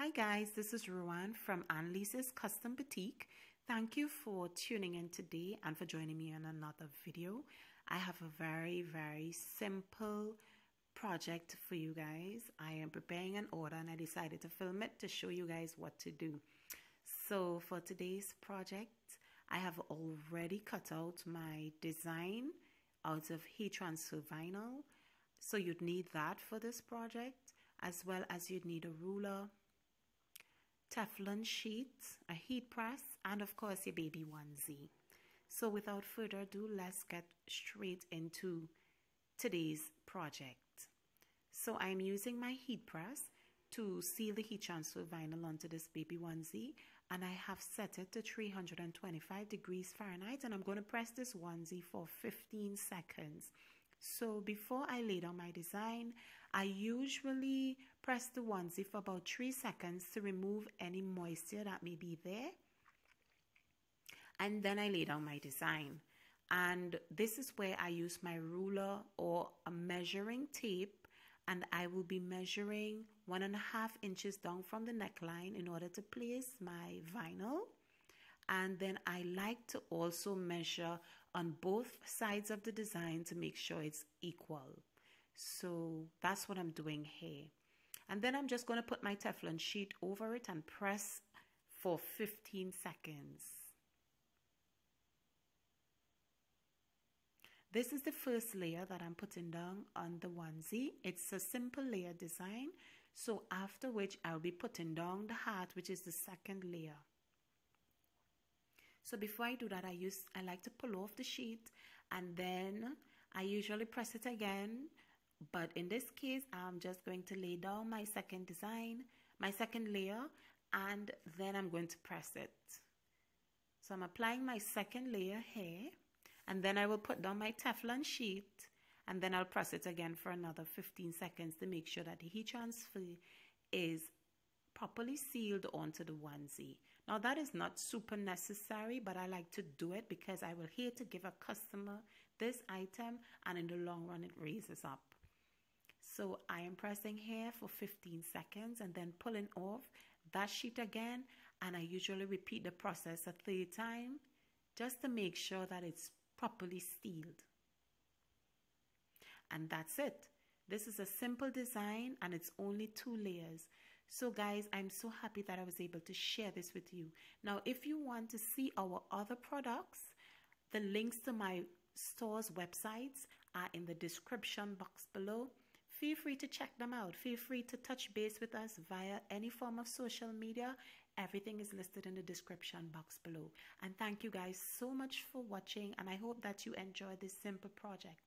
Hi guys, this is Ruan from Annelise's Custom Boutique. Thank you for tuning in today and for joining me on another video. I have a very simple project for you guys. I am preparing an order and I decided to film it to show you guys what to do. So for today's project, I have already cut out my design out of heat transfer vinyl. So you'd need that for this project, as well as you'd need a ruler, Teflon sheet, a heat press, and of course your baby onesie. So without further ado, let's get straight into today's project. So I'm using my heat press to seal the heat transfer vinyl onto this baby onesie, and I have set it to 325 degrees Fahrenheit, and I'm going to press this onesie for 15 seconds. So before I lay down my design, I usually press the onesie for about 3 seconds to remove any moisture that may be there. And then I lay down my design. And this is where I use my ruler or a measuring tape, and I will be measuring 1.5 inches down from the neckline in order to place my vinyl. And then I like to also measure on both sides of the design to make sure it's equal. So that's what I'm doing here. And then I'm just going to put my Teflon sheet over it and press for 15 seconds. This is the first layer that I'm putting down on the onesie. It's a simple layer design. So after which I'll be putting down the heart, which is the second layer. So before I do that, I like to pull off the sheet, and then I usually press it again. But in this case, I'm just going to lay down my second design, my second layer, and then I'm going to press it. So I'm applying my second layer here, and then I will put down my Teflon sheet, and then I'll press it again for another 15 seconds to make sure that the heat transfer is properly sealed onto the onesie. Now that is not super necessary, but I like to do it because I will hate to give a customer this item and in the long run it raises up. So I am pressing here for 15 seconds and then pulling off that sheet again, and I usually repeat the process a third time just to make sure that it's properly sealed. And that's it. This is a simple design and it's only 2 layers. So guys, I'm so happy that I was able to share this with you. Now, if you want to see our other products, the links to my store's websites are in the description box below. Feel free to check them out. Feel free to touch base with us via any form of social media. Everything is listed in the description box below. And thank you guys so much for watching, and I hope that you enjoyed this simple project.